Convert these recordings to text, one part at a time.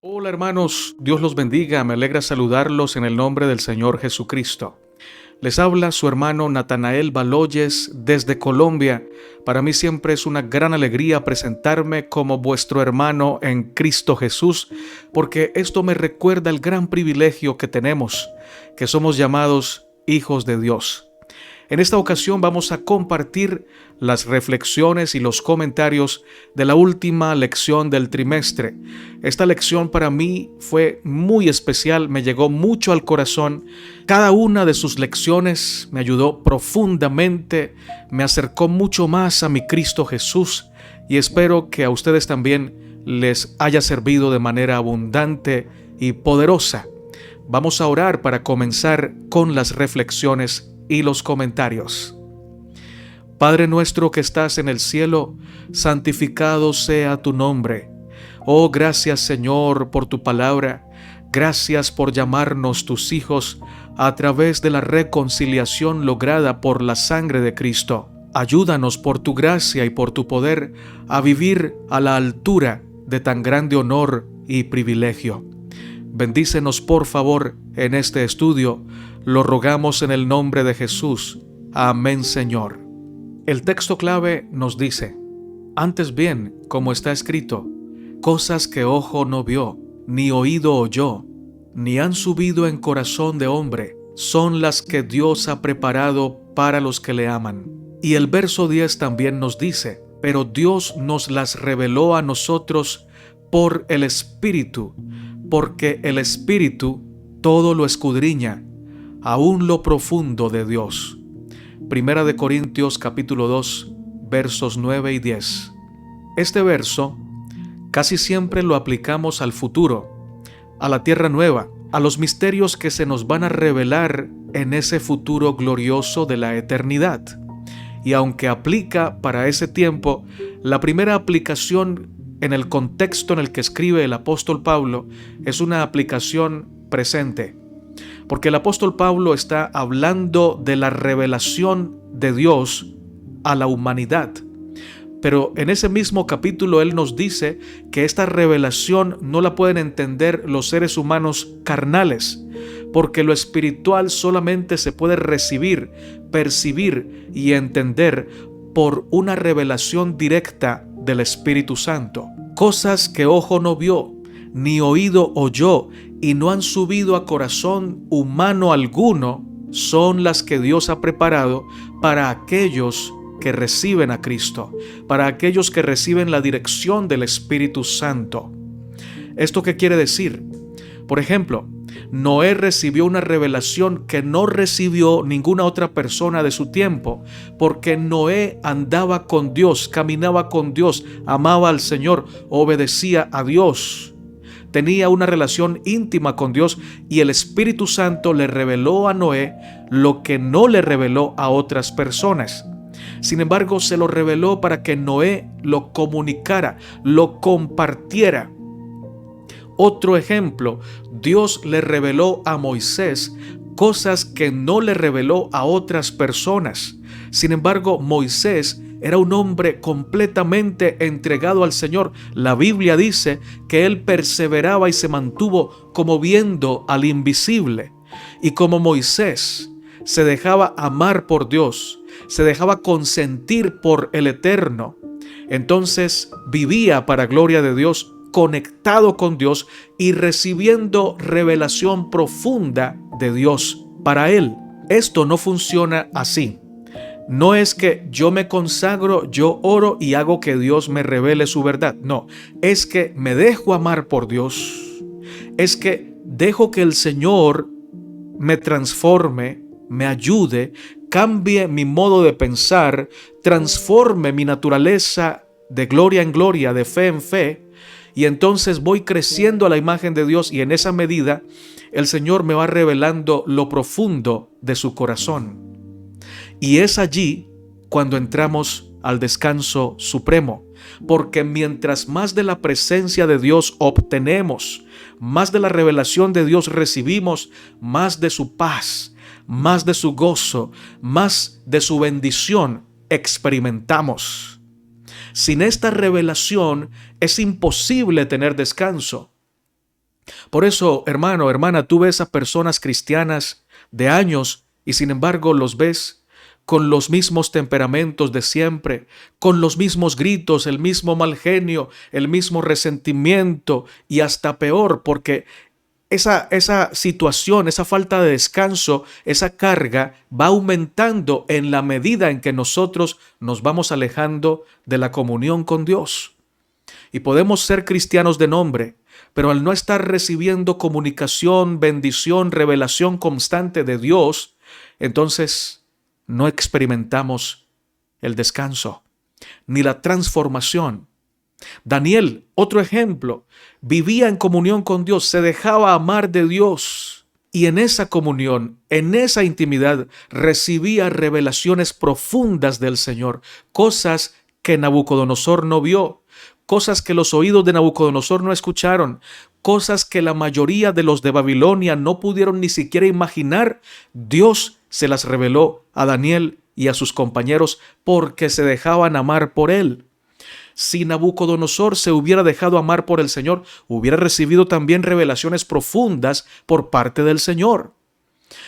Hola hermanos, Dios los bendiga, me alegra saludarlos en el nombre del Señor Jesucristo. Les habla su hermano Natanael Baloyes desde Colombia. Para mí siempre es una gran alegría presentarme como vuestro hermano en Cristo Jesús, porque esto me recuerda el gran privilegio que tenemos, que somos llamados hijos de Dios. En esta ocasión vamos a compartir las reflexiones y los comentarios de la última lección del trimestre. Esta lección para mí fue muy especial, me llegó mucho al corazón. Cada una de sus lecciones me ayudó profundamente, me acercó mucho más a mi Cristo Jesús y espero que a ustedes también les haya servido de manera abundante y poderosa. Vamos a orar para comenzar con las reflexiones y los comentarios. Padre nuestro que estás en el cielo, santificado sea tu nombre. Oh, gracias Señor por tu palabra. Gracias por llamarnos tus hijos a través de la reconciliación lograda por la sangre de Cristo. Ayúdanos por tu gracia y por tu poder a vivir a la altura de tan grande honor y privilegio. Bendícenos por favor en este estudio. Lo rogamos en el nombre de Jesús. Amén, Señor. El texto clave nos dice: antes bien, como está escrito, cosas que ojo no vio, ni oído oyó, ni han subido en corazón de hombre, son las que Dios ha preparado para los que le aman. Y el verso 10 también nos dice: pero Dios nos las reveló a nosotros por el Espíritu, porque el Espíritu todo lo escudriña, aún lo profundo de Dios. Primera de Corintios capítulo 2, versos 9 y 10. Este verso casi siempre lo aplicamos al futuro, a la tierra nueva, a los misterios que se nos van a revelar en ese futuro glorioso de la eternidad. Y aunque aplica para ese tiempo, la primera aplicación en el contexto en el que escribe el apóstol Pablo es una aplicación presente. Porque el apóstol Pablo está hablando de la revelación de Dios a la humanidad. Pero en ese mismo capítulo él nos dice que esta revelación no la pueden entender los seres humanos carnales, porque lo espiritual solamente se puede recibir, percibir y entender por una revelación directa del Espíritu Santo. Cosas que ojo no vio, ni oído oyó, y no han subido a corazón humano alguno, son las que Dios ha preparado para aquellos que reciben a Cristo, para aquellos que reciben la dirección del Espíritu Santo. ¿Esto qué quiere decir? Por ejemplo, Noé recibió una revelación que no recibió ninguna otra persona de su tiempo, porque Noé andaba con Dios, caminaba con Dios, amaba al Señor, obedecía a Dios. Tenía una relación íntima con Dios y el Espíritu Santo le reveló a Noé lo que no le reveló a otras personas. Sin embargo, se lo reveló para que Noé lo comunicara, lo compartiera. Otro ejemplo, Dios le reveló a Moisés cosas que no le reveló a otras personas. Sin embargo, Moisés era un hombre completamente entregado al Señor. La Biblia dice que él perseveraba y se mantuvo como viendo al invisible. Y como Moisés se dejaba amar por Dios, se dejaba consentir por el Eterno, entonces vivía para gloria de Dios, conectado con Dios y recibiendo revelación profunda de Dios para él. Esto no funciona así. No es que yo me consagro, yo oro y hago que Dios me revele su verdad. No, es que me dejo amar por Dios. Es que dejo que el Señor me transforme, me ayude, cambie mi modo de pensar, transforme mi naturaleza de gloria en gloria, de fe en fe, y entonces voy creciendo a la imagen de Dios y en esa medida el Señor me va revelando lo profundo de su corazón. Y es allí cuando entramos al descanso supremo, porque mientras más de la presencia de Dios obtenemos, más de la revelación de Dios recibimos, más de su paz, más de su gozo, más de su bendición experimentamos. Sin esta revelación es imposible tener descanso. Por eso, hermano, hermana, tú ves a personas cristianas de años y sin embargo los ves con los mismos temperamentos de siempre, con los mismos gritos, el mismo mal genio, el mismo resentimiento y hasta peor, porque esa situación, esa falta de descanso, esa carga va aumentando en la medida en que nosotros nos vamos alejando de la comunión con Dios. Y podemos ser cristianos de nombre, pero al no estar recibiendo comunicación, bendición, revelación constante de Dios, entonces no experimentamos el descanso ni la transformación. Daniel, otro ejemplo, vivía en comunión con Dios, se dejaba amar de Dios y en esa comunión, en esa intimidad, recibía revelaciones profundas del Señor, cosas que Nabucodonosor no vio, cosas que los oídos de Nabucodonosor no escucharon, cosas que la mayoría de los de Babilonia no pudieron ni siquiera imaginar. Dios se las reveló a Daniel y a sus compañeros porque se dejaban amar por él. Si Nabucodonosor se hubiera dejado amar por el Señor, hubiera recibido también revelaciones profundas por parte del Señor.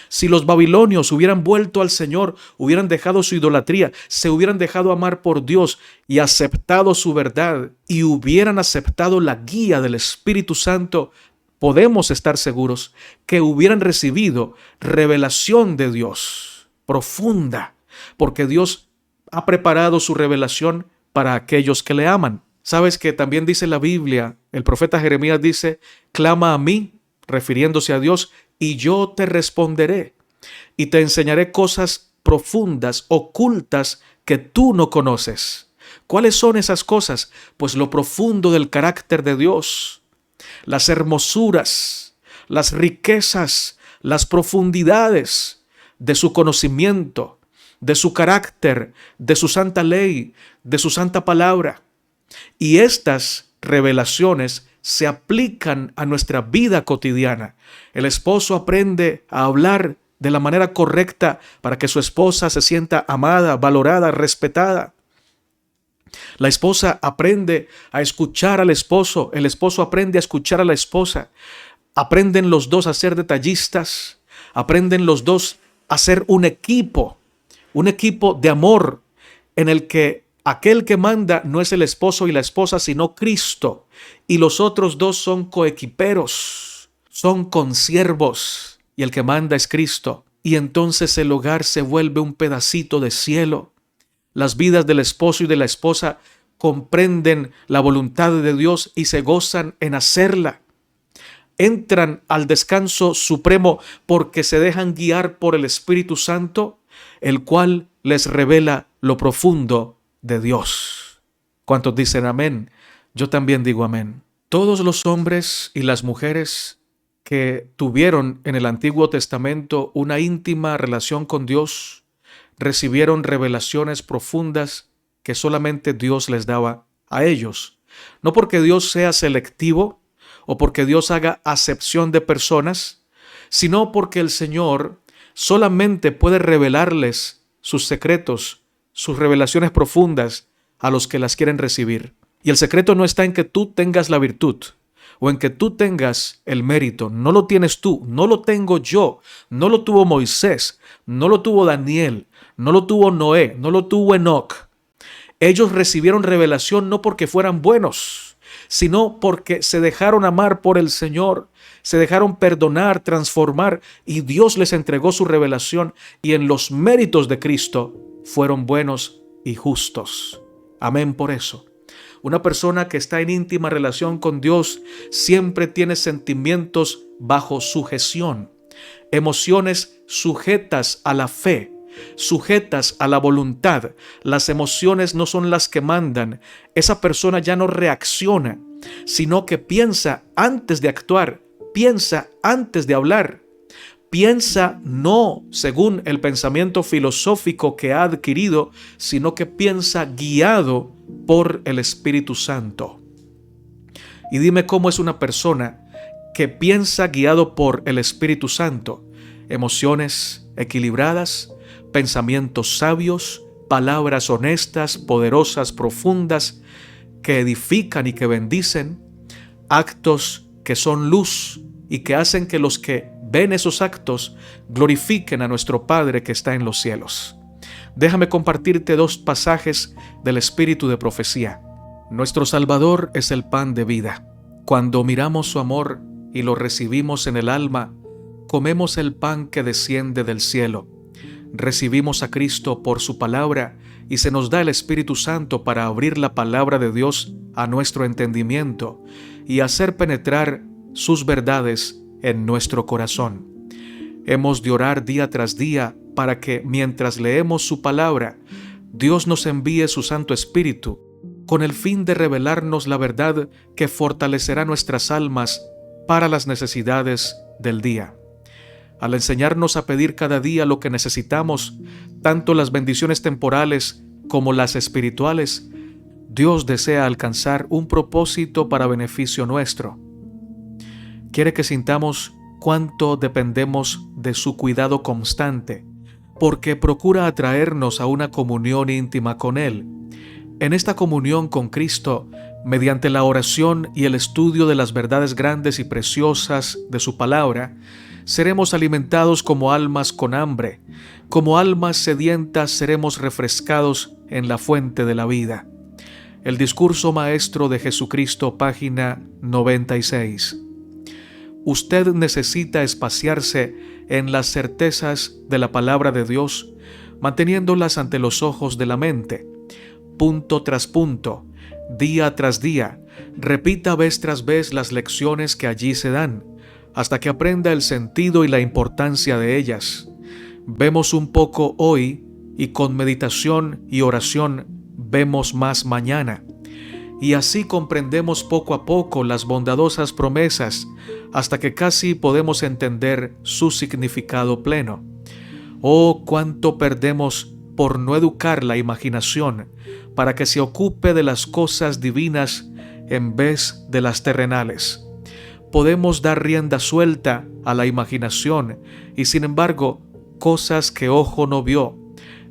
Si los babilonios hubieran vuelto al Señor, hubieran dejado su idolatría, se hubieran dejado amar por Dios y aceptado su verdad y hubieran aceptado la guía del Espíritu Santo, podemos estar seguros que hubieran recibido revelación de Dios profunda, porque Dios ha preparado su revelación para aquellos que le aman. ¿Sabes que también dice la Biblia? El profeta Jeremías dice, clama a mí, refiriéndose a Dios, y yo te responderé y te enseñaré cosas profundas, ocultas, que tú no conoces. ¿Cuáles son esas cosas? Pues lo profundo del carácter de Dios, las hermosuras, las riquezas, las profundidades de su conocimiento, de su carácter, de su santa ley, de su santa palabra. Y estas revelaciones se aplican a nuestra vida cotidiana. El esposo aprende a hablar de la manera correcta para que su esposa se sienta amada, valorada, respetada. La esposa aprende a escuchar al esposo, el esposo aprende a escuchar a la esposa. Aprenden los dos a ser detallistas, aprenden los dos a ser un equipo de amor en el que aquel que manda no es el esposo y la esposa, sino Cristo. Y los otros dos son coequiperos, son consiervos. Y el que manda es Cristo. Y entonces el hogar se vuelve un pedacito de cielo. Las vidas del esposo y de la esposa comprenden la voluntad de Dios y se gozan en hacerla. Entran al descanso supremo porque se dejan guiar por el Espíritu Santo, el cual les revela lo profundo de Dios. ¿Cuántos dicen amén? Yo también digo amén. Todos los hombres y las mujeres que tuvieron en el Antiguo Testamento una íntima relación con Dios recibieron revelaciones profundas que solamente Dios les daba a ellos. No porque Dios sea selectivo o porque Dios haga acepción de personas, sino porque el Señor solamente puede revelarles sus secretos, sus revelaciones profundas a los que las quieren recibir. Y el secreto no está en que tú tengas la virtud o en que tú tengas el mérito. No lo tienes tú, no lo tengo yo, no lo tuvo Moisés, no lo tuvo Daniel, no lo tuvo Noé, no lo tuvo Enoc. Ellos recibieron revelación no porque fueran buenos, sino porque se dejaron amar por el Señor, se dejaron perdonar, transformar, y Dios les entregó su revelación, y en los méritos de Cristo fueron buenos y justos. Amén por eso. Una persona que está en íntima relación con Dios siempre tiene sentimientos bajo sujeción, emociones sujetas a la fe, sujetas a la voluntad. Las emociones no son las que mandan. Esa persona ya no reacciona, sino que piensa antes de actuar, piensa antes de hablar. Piensa no según el pensamiento filosófico que ha adquirido, sino que piensa guiado por el Espíritu Santo. Y dime cómo es una persona que piensa guiado por el Espíritu Santo. Emociones equilibradas, pensamientos sabios, palabras honestas, poderosas, profundas, que edifican y que bendicen, actos que son luz y que hacen que los que ven esos actos glorifiquen a nuestro Padre que está en los cielos. Déjame compartirte 2 pasajes del espíritu de profecía. Nuestro Salvador es el pan de vida. Cuando miramos su amor y lo recibimos en el alma, comemos el pan que desciende del cielo. Recibimos a Cristo por su palabra y se nos da el Espíritu Santo para abrir la palabra de Dios a nuestro entendimiento y hacer penetrar sus verdades en nuestro corazón. Hemos de orar día tras día para que, mientras leemos su palabra, Dios nos envíe su Santo Espíritu con el fin de revelarnos la verdad que fortalecerá nuestras almas para las necesidades del día. Al enseñarnos a pedir cada día lo que necesitamos, tanto las bendiciones temporales como las espirituales, Dios desea alcanzar un propósito para beneficio nuestro. Quiere que sintamos cuánto dependemos de su cuidado constante, porque procura atraernos a una comunión íntima con Él. En esta comunión con Cristo, mediante la oración y el estudio de las verdades grandes y preciosas de su palabra, seremos alimentados como almas con hambre, como almas sedientas seremos refrescados en la fuente de la vida. El discurso maestro de Jesucristo, página 96. Usted necesita espaciarse en las certezas de la palabra de Dios, manteniéndolas ante los ojos de la mente. Punto tras punto, día tras día, repita vez tras vez las lecciones que allí se dan, hasta que aprenda el sentido y la importancia de ellas. Vemos un poco hoy y con meditación y oración vemos más mañana. Y así comprendemos poco a poco las bondadosas promesas hasta que casi podemos entender su significado pleno. Oh, cuánto perdemos por no educar la imaginación para que se ocupe de las cosas divinas en vez de las terrenales. Podemos dar rienda suelta a la imaginación y sin embargo, cosas que ojo no vio,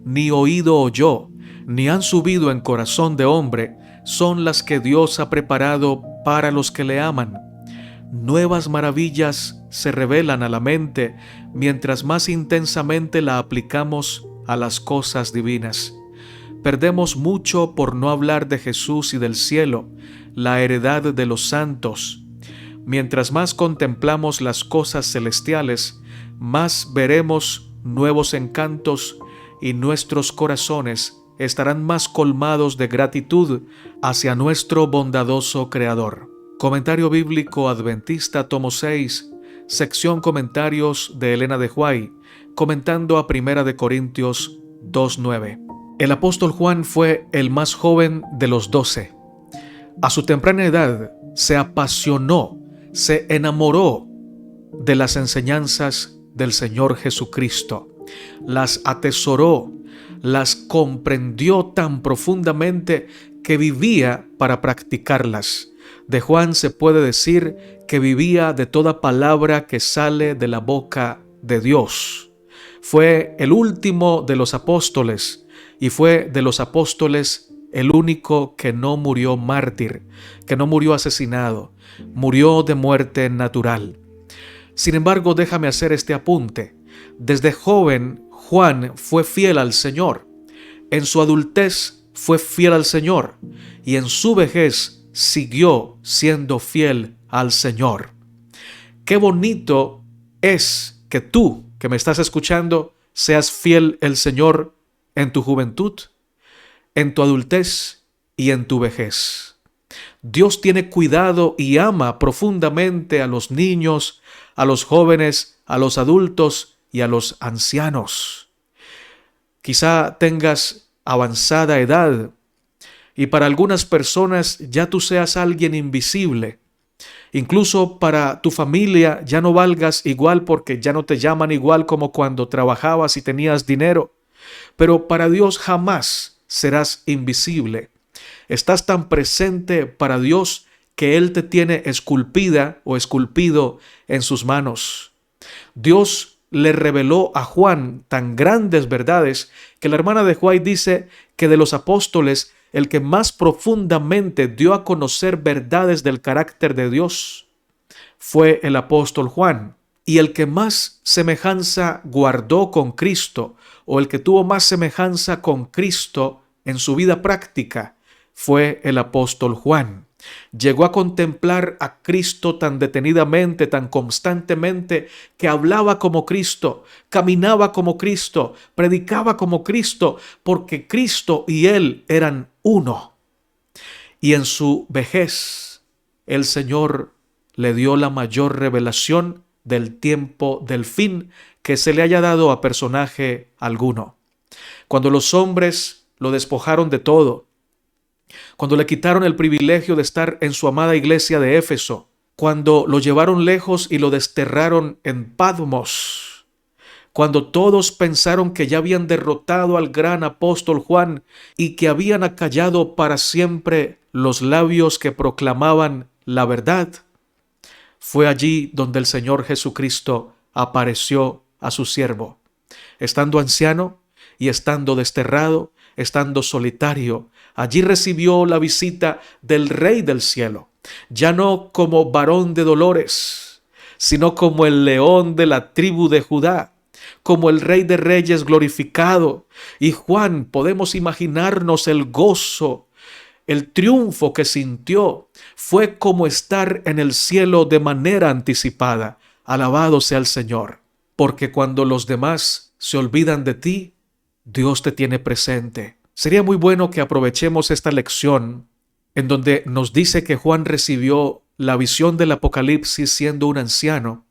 ni oído oyó, ni han subido en corazón de hombre, son las que Dios ha preparado para los que le aman. Nuevas maravillas se revelan a la mente mientras más intensamente la aplicamos a las cosas divinas. Perdemos mucho por no hablar de Jesús y del cielo, la heredad de los santos. Mientras más contemplamos las cosas celestiales, más veremos nuevos encantos y nuestros corazones estarán más colmados de gratitud hacia nuestro bondadoso Creador. Comentario Bíblico Adventista, tomo 6, sección Comentarios de Elena de White, comentando a 1 Corintios 2:9. El apóstol Juan fue el más joven de los 12. A su temprana edad se apasionó, se enamoró de las enseñanzas del Señor Jesucristo. Las atesoró, las comprendió tan profundamente que vivía para practicarlas. De Juan se puede decir que vivía de toda palabra que sale de la boca de Dios. Fue el último de los apóstoles y fue de los apóstoles el único que no murió mártir, que no murió asesinado, murió de muerte natural. Sin embargo, déjame hacer este apunte. Desde joven, Juan fue fiel al Señor. En su adultez fue fiel al Señor y en su vejez siguió siendo fiel al Señor. Qué bonito es que tú, que me estás escuchando, seas fiel al Señor en tu juventud, en tu adultez y en tu vejez. Dios tiene cuidado y ama profundamente a los niños, a los jóvenes, a los adultos y a los ancianos. Quizá tengas avanzada edad y para algunas personas ya tú seas alguien invisible. Incluso para tu familia ya no valgas igual porque ya no te llaman igual como cuando trabajabas y tenías dinero. Pero para Dios jamás serás invisible. Estás tan presente para Dios que Él te tiene esculpida o esculpido en sus manos. Dios le reveló a Juan tan grandes verdades que la hermana de White dice que de los apóstoles el que más profundamente dio a conocer verdades del carácter de Dios fue el apóstol Juan. Y el que más semejanza guardó con Cristo, o el que tuvo más semejanza con Cristo en su vida práctica, fue el apóstol Juan. Llegó a contemplar a Cristo tan detenidamente, tan constantemente, que hablaba como Cristo, caminaba como Cristo, predicaba como Cristo, porque Cristo y él eran uno. Y en su vejez, el Señor le dio la mayor revelación del tiempo del fin que se le haya dado a personaje alguno. Cuando los hombres lo despojaron de todo, cuando le quitaron el privilegio de estar en su amada iglesia de Éfeso, cuando lo llevaron lejos y lo desterraron en Patmos, cuando todos pensaron que ya habían derrotado al gran apóstol Juan y que habían acallado para siempre los labios que proclamaban la verdad, fue allí donde el Señor Jesucristo apareció a su siervo, estando anciano y estando desterrado, estando solitario. Allí recibió la visita del Rey del cielo, ya no como varón de dolores, sino como el león de la tribu de Judá, como el Rey de Reyes glorificado. Y Juan, podemos imaginarnos el gozo, el triunfo que sintió. Fue como estar en el cielo de manera anticipada. Alabado sea el Señor, porque cuando los demás se olvidan de ti, Dios te tiene presente. Sería muy bueno que aprovechemos esta lección en donde nos dice que Juan recibió la visión del Apocalipsis siendo un anciano,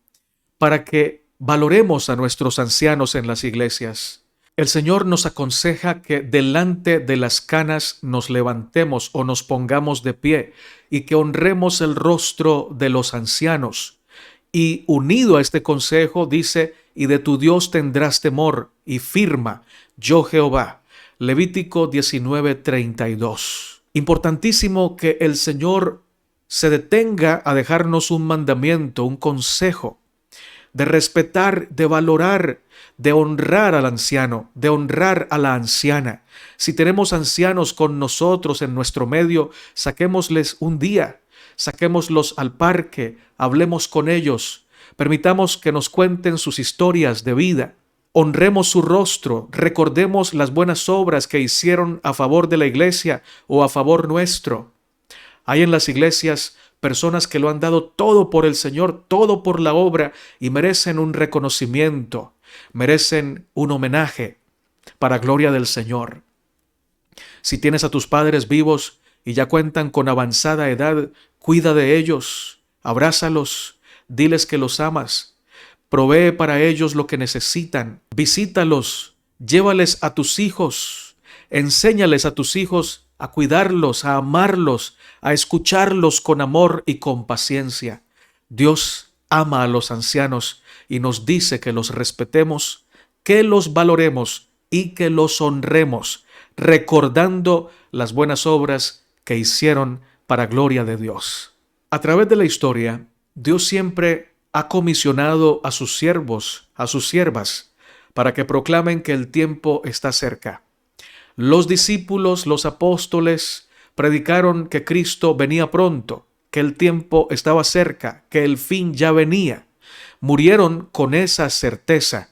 para que valoremos a nuestros ancianos en las iglesias. El Señor nos aconseja que delante de las canas nos levantemos o nos pongamos de pie y que honremos el rostro de los ancianos. Y unido a este consejo dice, y de tu Dios tendrás temor y firma, yo Jehová. Levítico 19:32. Importantísimo que el Señor se detenga a dejarnos un mandamiento, un consejo, de respetar, de valorar, de honrar al anciano, de honrar a la anciana. Si tenemos ancianos con nosotros en nuestro medio, saquémosles un día, saquémoslos al parque, hablemos con ellos, permitamos que nos cuenten sus historias de vida, honremos su rostro, recordemos las buenas obras que hicieron a favor de la iglesia o a favor nuestro. Hay en las iglesias personas que lo han dado todo por el Señor, todo por la obra, y merecen un reconocimiento, merecen un homenaje para gloria del Señor. Si tienes a tus padres vivos y ya cuentan con avanzada edad, cuida de ellos, abrázalos, diles que los amas, provee para ellos lo que necesitan, visítalos, llévales a tus hijos, enséñales a tus hijos a cuidarlos, a amarlos, a escucharlos con amor y con paciencia. Dios ama a los ancianos y nos dice que los respetemos, que los valoremos y que los honremos, recordando las buenas obras que hicieron para gloria de Dios. A través de la historia, Dios siempre ha comisionado a sus siervos, a sus siervas, para que proclamen que el tiempo está cerca. Los discípulos, los apóstoles, predicaron que Cristo venía pronto, que el tiempo estaba cerca, que el fin ya venía. Murieron con esa certeza.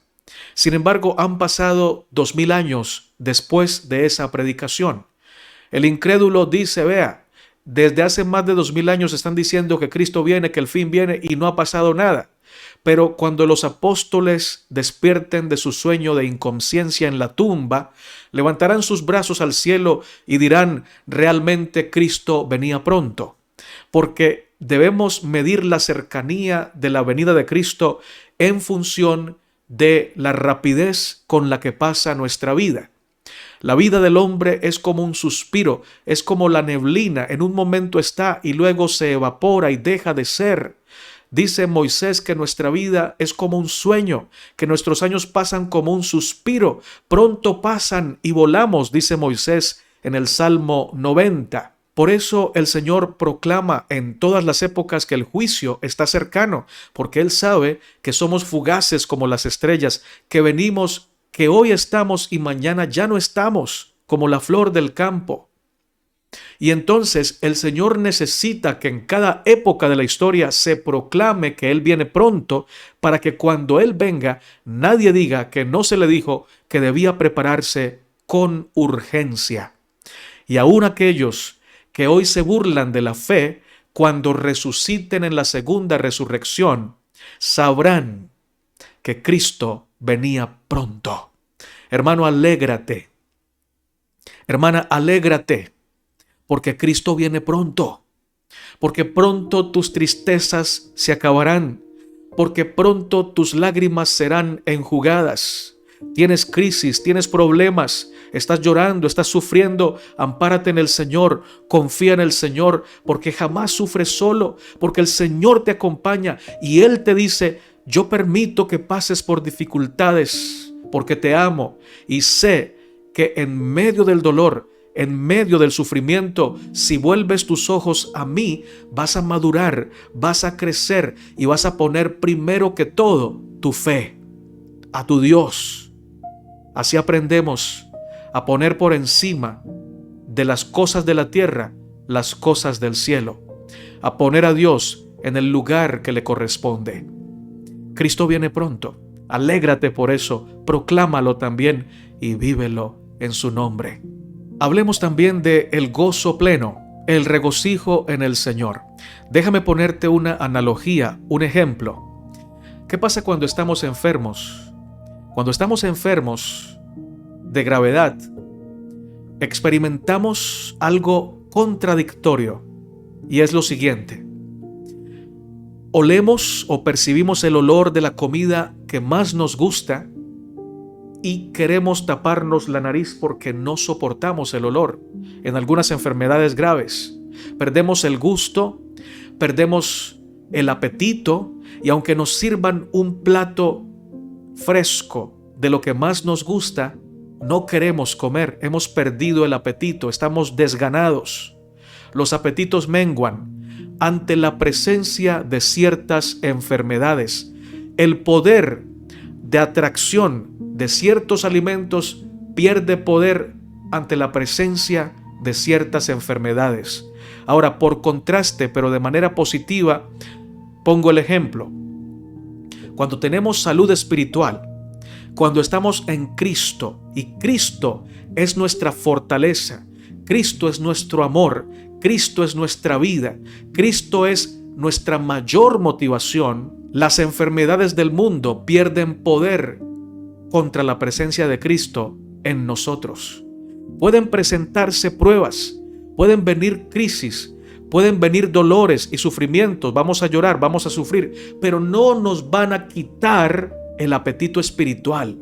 Sin embargo, han pasado 2000 años después de esa predicación. El incrédulo dice, vea, desde hace más de 2000 años están diciendo que Cristo viene, que el fin viene y no ha pasado nada. Pero cuando los apóstoles despierten de su sueño de inconsciencia en la tumba, levantarán sus brazos al cielo y dirán, realmente Cristo venía pronto. Porque debemos medir la cercanía de la venida de Cristo en función de la rapidez con la que pasa nuestra vida. La vida del hombre es como un suspiro, es como la neblina, en un momento está y luego se evapora y deja de ser. Dice Moisés que nuestra vida es como un sueño, que nuestros años pasan como un suspiro, pronto pasan y volamos, dice Moisés en el Salmo 90. Por eso el Señor proclama en todas las épocas que el juicio está cercano, porque Él sabe que somos fugaces como las estrellas, que venimos, que hoy estamos y mañana ya no estamos, como la flor del campo. Y entonces el Señor necesita que en cada época de la historia se proclame que Él viene pronto, para que cuando Él venga nadie diga que no se le dijo que debía prepararse con urgencia. Y aún aquellos que hoy se burlan de la fe, cuando resuciten en la segunda resurrección, sabrán que Cristo venía pronto. Hermano, alégrate. Hermana, alégrate, porque Cristo viene pronto. Porque pronto tus tristezas se acabarán. Porque pronto tus lágrimas serán enjugadas. Tienes crisis, tienes problemas, estás llorando, estás sufriendo. Ampárate en el Señor, confía en el Señor, porque jamás sufres solo, porque el Señor te acompaña y Él te dice: yo permito que pases por dificultades, porque te amo y sé que en medio del dolor, en medio del sufrimiento, si vuelves tus ojos a mí, vas a madurar, vas a crecer y vas a poner primero que todo tu fe a tu Dios. Así aprendemos a poner por encima de las cosas de la tierra las cosas del cielo, a poner a Dios en el lugar que le corresponde. Cristo viene pronto. Alégrate por eso, proclámalo también y vívelo en su nombre. Hablemos también de el gozo pleno, el regocijo en el Señor. Déjame ponerte una analogía, un ejemplo. ¿Qué pasa cuando estamos enfermos? Cuando estamos enfermos de gravedad, experimentamos algo contradictorio, y es lo siguiente: olemos o percibimos el olor de la comida que más nos gusta y queremos taparnos la nariz porque no soportamos el olor. En algunas enfermedades graves perdemos el gusto, perdemos el apetito, y aunque nos sirvan un plato fresco de lo que más nos gusta, no queremos comer. Hemos perdido el apetito, estamos desganados. Los apetitos menguan ante la presencia de ciertas enfermedades. El poder de atracción de ciertos alimentos pierde poder ante la presencia de ciertas enfermedades. Ahora, por contraste, pero de manera positiva, pongo el ejemplo. Cuando tenemos salud espiritual, cuando estamos en Cristo y Cristo es nuestra fortaleza, Cristo es nuestro amor, Cristo es nuestra vida, Cristo es nuestra mayor motivación, las enfermedades del mundo pierden poder contra la presencia de Cristo en nosotros. Pueden presentarse pruebas, pueden venir crisis, pueden venir dolores y sufrimientos, vamos a llorar, vamos a sufrir, pero no nos van a quitar el apetito espiritual,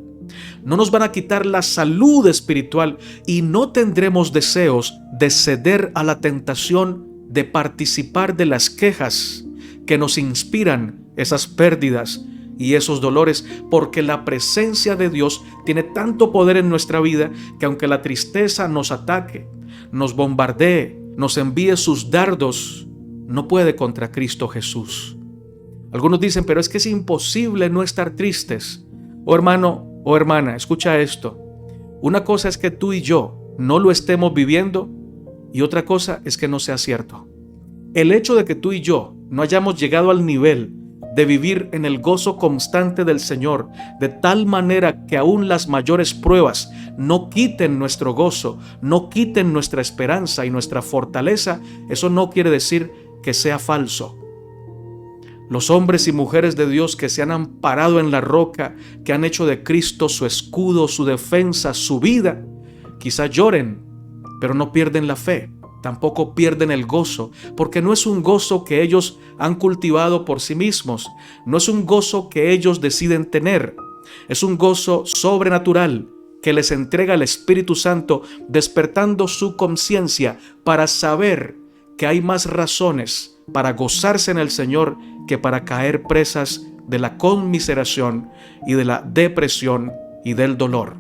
no nos van a quitar la salud espiritual y no tendremos deseos de ceder a la tentación de participar de las quejas que nos inspiran esas pérdidas y esos dolores, porque la presencia de Dios tiene tanto poder en nuestra vida que aunque la tristeza nos ataque, nos bombardee, nos envíe sus dardos, no puede contra Cristo Jesús. Algunos dicen, pero es que es imposible no estar tristes. Oh hermano, oh hermana, escucha esto. Una cosa es que tú y yo no lo estemos viviendo y otra cosa es que no sea cierto. El hecho de que tú y yo no hayamos llegado al nivel de vivir en el gozo constante del Señor, de tal manera que aún las mayores pruebas no quiten nuestro gozo, no quiten nuestra esperanza y nuestra fortaleza, eso no quiere decir que sea falso. Los hombres y mujeres de Dios que se han amparado en la roca, que han hecho de Cristo su escudo, su defensa, su vida, quizá lloren, pero no pierden la fe. Tampoco pierden el gozo, porque no es un gozo que ellos han cultivado por sí mismos, no es un gozo que ellos deciden tener, es un gozo sobrenatural que les entrega el Espíritu Santo, despertando su conciencia para saber que hay más razones para gozarse en el Señor que para caer presas de la conmiseración y de la depresión y del dolor.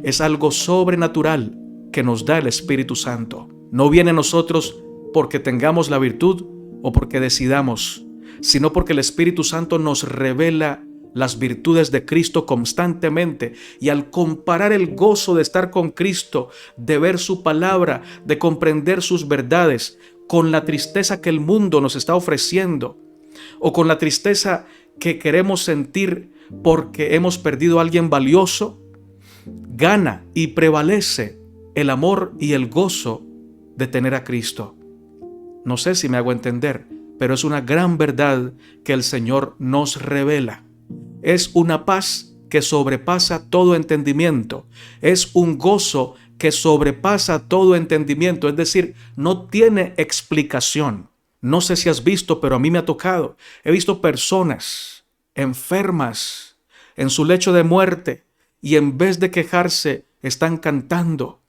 Es algo sobrenatural que nos da el Espíritu Santo. No viene a nosotros porque tengamos la virtud o porque decidamos, sino porque el Espíritu Santo nos revela las virtudes de Cristo constantemente, y al comparar el gozo de estar con Cristo, de ver su palabra, de comprender sus verdades, con la tristeza que el mundo nos está ofreciendo, o con la tristeza que queremos sentir porque hemos perdido a alguien valioso, gana y prevalece el amor y el gozo de tener a Cristo. No sé si me hago entender, pero es una gran verdad que el Señor nos revela. Es una paz que sobrepasa todo entendimiento. Es un gozo que sobrepasa todo entendimiento. Es decir, no tiene explicación. No sé si has visto, pero a mí me ha tocado. He visto personas enfermas en su lecho de muerte y en vez de quejarse están cantando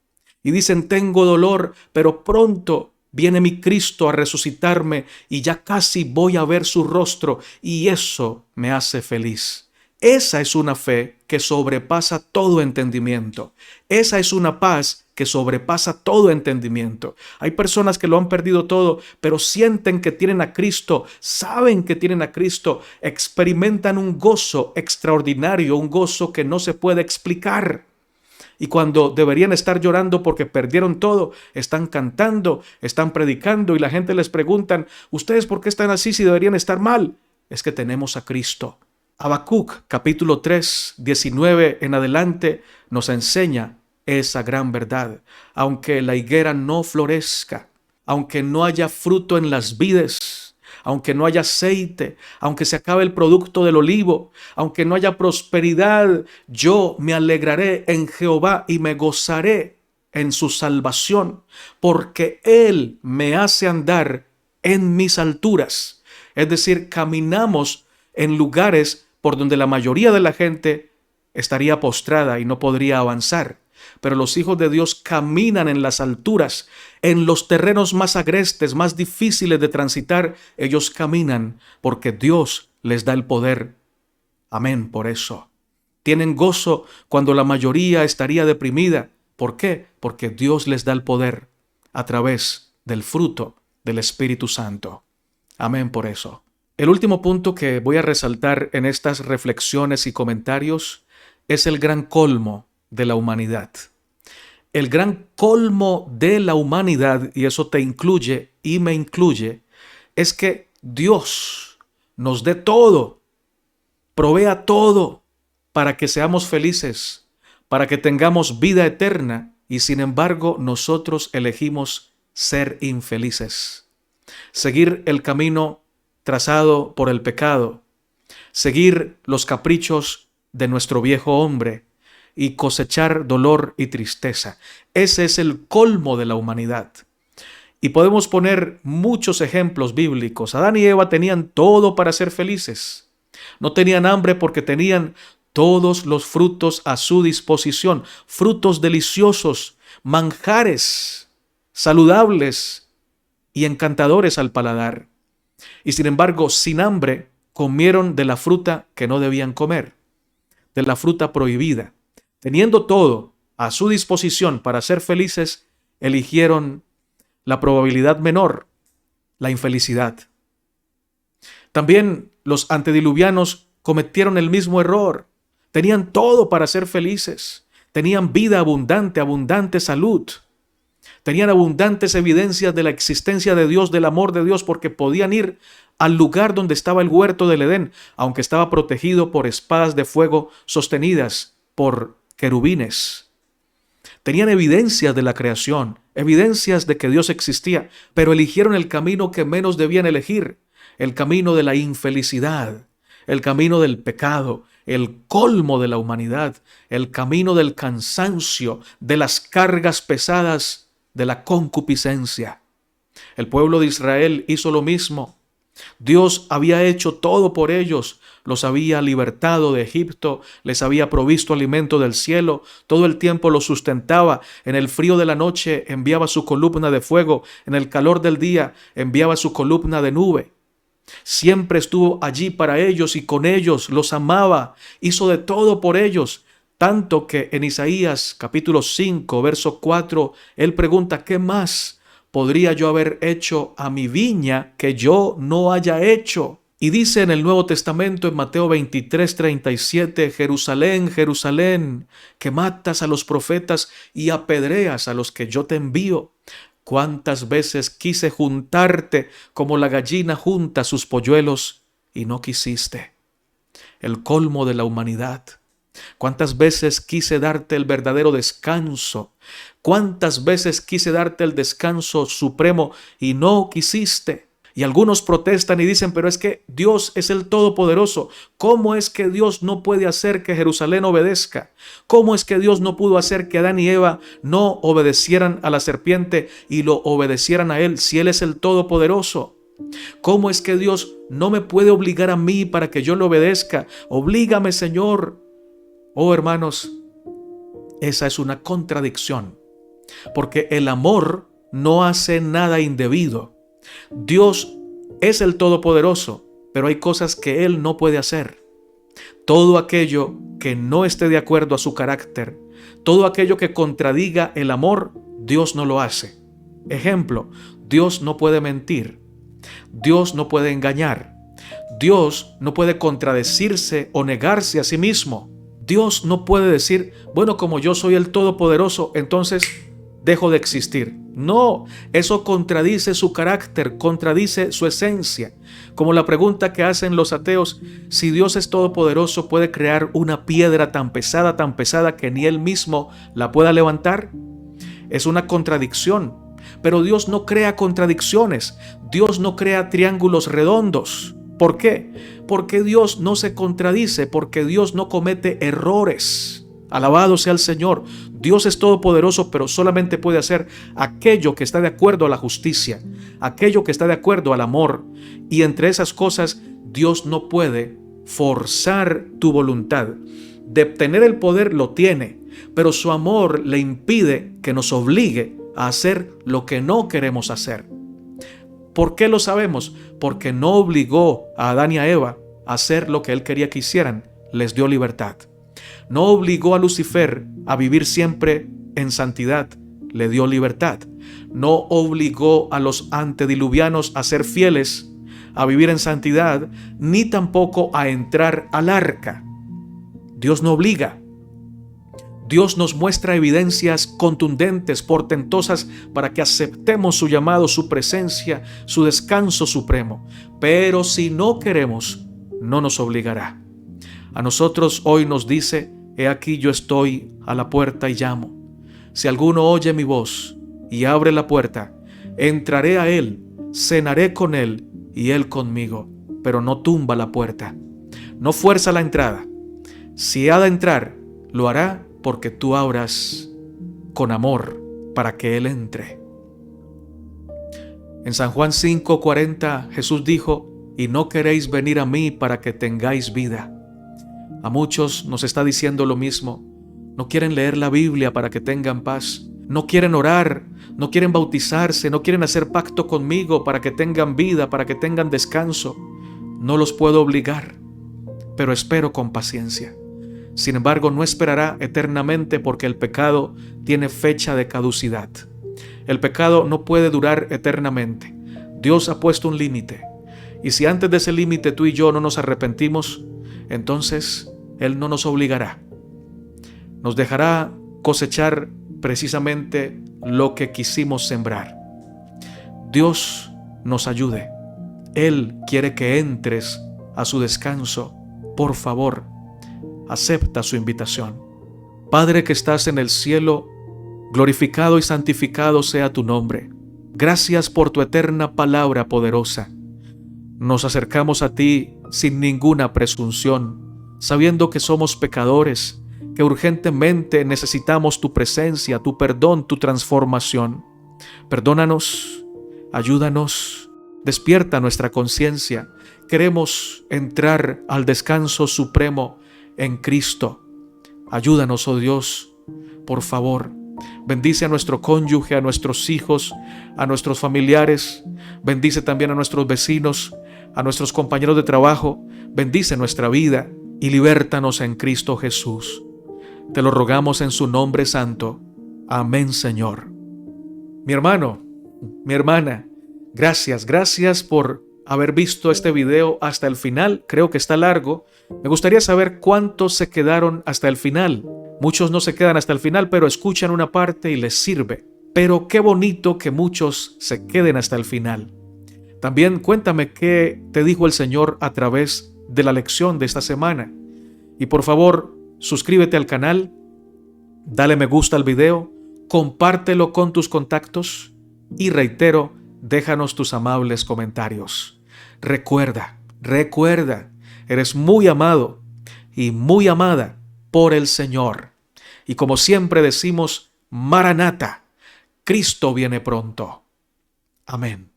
y dicen: tengo dolor, pero pronto viene mi Cristo a resucitarme y ya casi voy a ver su rostro y eso me hace feliz. Esa es una fe que sobrepasa todo entendimiento. Esa es una paz que sobrepasa todo entendimiento. Hay personas que lo han perdido todo, pero sienten que tienen a Cristo, saben que tienen a Cristo, experimentan un gozo extraordinario, un gozo que no se puede explicar. Y cuando deberían estar llorando porque perdieron todo, están cantando, están predicando y la gente les pregunta: ¿ustedes por qué están así si deberían estar mal? Es que tenemos a Cristo. Habacuc capítulo 3, 19 en adelante nos enseña esa gran verdad. Aunque la higuera no florezca, aunque no haya fruto en las vides, aunque no haya aceite, aunque se acabe el producto del olivo, aunque no haya prosperidad, yo me alegraré en Jehová y me gozaré en su salvación, porque Él me hace andar en mis alturas. Es decir, caminamos en lugares por donde la mayoría de la gente estaría postrada y no podría avanzar. Pero los hijos de Dios caminan en las alturas, en los terrenos más agrestes, más difíciles de transitar. Ellos caminan porque Dios les da el poder. Amén por eso. Tienen gozo cuando la mayoría estaría deprimida. ¿Por qué? Porque Dios les da el poder a través del fruto del Espíritu Santo. Amén por eso. El último punto que voy a resaltar en estas reflexiones y comentarios es el gran colmo de la humanidad. El gran colmo de la humanidad, y eso te incluye y me incluye, es que Dios nos dé todo, provea todo para que seamos felices, para que tengamos vida eterna, y sin embargo nosotros elegimos ser infelices. Seguir el camino trazado por el pecado, seguir los caprichos de nuestro viejo hombre y cosechar dolor y tristeza. Ese es el colmo de la humanidad. Y podemos poner muchos ejemplos bíblicos. Adán y Eva tenían todo para ser felices. No tenían hambre porque tenían todos los frutos a su disposición, frutos deliciosos, manjares saludables y encantadores al paladar. Y sin embargo, sin hambre, comieron de la fruta que no debían comer, de la fruta prohibida. Teniendo todo a su disposición para ser felices, eligieron la probabilidad menor, la infelicidad. También los antediluvianos cometieron el mismo error. Tenían todo para ser felices. Tenían vida abundante, abundante salud. Tenían abundantes evidencias de la existencia de Dios, del amor de Dios, porque podían ir al lugar donde estaba el huerto del Edén, aunque estaba protegido por espadas de fuego sostenidas por querubines. Tenían evidencias de la creación, evidencias de que Dios existía, pero eligieron el camino que menos debían elegir, el camino de la infelicidad, el camino del pecado, el colmo de la humanidad, el camino del cansancio, de las cargas pesadas, de la concupiscencia. El pueblo de Israel hizo lo mismo. Dios había hecho todo por ellos, los había libertado de Egipto, les había provisto alimento del cielo, todo el tiempo los sustentaba, en el frío de la noche enviaba su columna de fuego, en el calor del día enviaba su columna de nube. Siempre estuvo allí para ellos y con ellos, los amaba, hizo de todo por ellos, tanto que en Isaías capítulo 5, verso 4, él pregunta: ¿qué más podría yo haber hecho a mi viña que yo no haya hecho? Y dice en el Nuevo Testamento, en Mateo 23:37, Jerusalén, Jerusalén, que matas a los profetas y apedreas a los que yo te envío. Cuántas veces quise juntarte como la gallina junta sus polluelos y no quisiste. El colmo de la humanidad. Cuántas veces quise darte el verdadero descanso. Cuántas veces quise darte el descanso supremo y no quisiste. Y algunos protestan y dicen, pero es que Dios es el Todopoderoso. ¿Cómo es que Dios no puede hacer que Jerusalén obedezca? ¿Cómo es que Dios no pudo hacer que Adán y Eva no obedecieran a la serpiente y lo obedecieran a Él si Él es el Todopoderoso? ¿Cómo es que Dios no me puede obligar a mí para que yo le obedezca? Oblígame, Señor. Oh, hermanos, esa es una contradicción, porque el amor no hace nada indebido. Dios es el Todopoderoso, pero hay cosas que Él no puede hacer. Todo aquello que no esté de acuerdo a su carácter, todo aquello que contradiga el amor, Dios no lo hace. Ejemplo, Dios no puede mentir, Dios no puede engañar, Dios no puede contradecirse o negarse a sí mismo. Dios no puede decir, bueno, como yo soy el Todopoderoso, entonces dejo de existir. No, eso contradice su carácter, contradice su esencia. Como la pregunta que hacen los ateos, si Dios es todopoderoso, ¿puede crear una piedra tan pesada que ni Él mismo la pueda levantar? Es una contradicción, pero Dios no crea contradicciones. Dios no crea triángulos redondos. ¿Por qué? Porque Dios no se contradice, porque Dios no comete errores. Alabado sea el Señor. Dios es todopoderoso, pero solamente puede hacer aquello que está de acuerdo a la justicia, aquello que está de acuerdo al amor. Y entre esas cosas, Dios no puede forzar tu voluntad. De obtener el poder lo tiene, pero su amor le impide que nos obligue a hacer lo que no queremos hacer. ¿Por qué lo sabemos? Porque no obligó a Adán y a Eva a hacer lo que Él quería que hicieran. Les dio libertad. No obligó a Lucifer a vivir siempre en santidad. Le dio libertad. No obligó a los antediluvianos a ser fieles, a vivir en santidad, ni tampoco a entrar al arca. Dios no obliga. Dios nos muestra evidencias contundentes, portentosas, para que aceptemos su llamado, su presencia, su descanso supremo. Pero si no queremos, no nos obligará. A nosotros hoy nos dice, he aquí yo estoy a la puerta y llamo. Si alguno oye mi voz y abre la puerta, entraré a él, cenaré con él y él conmigo, pero no tumba la puerta. No fuerza la entrada. Si ha de entrar, lo hará porque tú abras con amor para que Él entre. En San Juan 5:40 Jesús dijo, y no queréis venir a mí para que tengáis vida. A muchos nos está diciendo lo mismo. No quieren leer la Biblia para que tengan paz. No quieren orar, no quieren bautizarse, no quieren hacer pacto conmigo para que tengan vida, para que tengan descanso. No los puedo obligar, pero espero con paciencia. Sin embargo, no esperará eternamente porque el pecado tiene fecha de caducidad. El pecado no puede durar eternamente. Dios ha puesto un límite. Y si antes de ese límite tú y yo no nos arrepentimos, entonces Él no nos obligará. Nos dejará cosechar precisamente lo que quisimos sembrar. Dios nos ayude. Él quiere que entres a su descanso. Por favor, acepta su invitación. Padre que estás en el cielo, glorificado y santificado sea tu nombre. Gracias por tu eterna palabra poderosa. Nos acercamos a ti sin ninguna presunción, sabiendo que somos pecadores, que urgentemente necesitamos tu presencia, tu perdón, tu transformación. Perdónanos, ayúdanos, despierta nuestra conciencia. Queremos entrar al descanso supremo en Cristo. Ayúdanos, oh Dios, por favor. Bendice a nuestro cónyuge, a nuestros hijos, a nuestros familiares. Bendice también a nuestros vecinos, a nuestros compañeros de trabajo. Bendice nuestra vida y libértanos en Cristo Jesús. Te lo rogamos en su nombre santo. Amén, Señor. Mi hermano, mi hermana, gracias por haber visto este video hasta el final. Creo que está largo. Me gustaría saber cuántos se quedaron hasta el final. Muchos no se quedan hasta el final, pero escuchan una parte y les sirve. Pero qué bonito que muchos se queden hasta el final. También cuéntame qué te dijo el Señor a través de la lección de esta semana. Y por favor, suscríbete al canal, dale me gusta al video, compártelo con tus contactos y reitero, déjanos tus amables comentarios. Recuerda, eres muy amado y muy amada por el Señor. Y como siempre decimos, Maranata, Cristo viene pronto. Amén.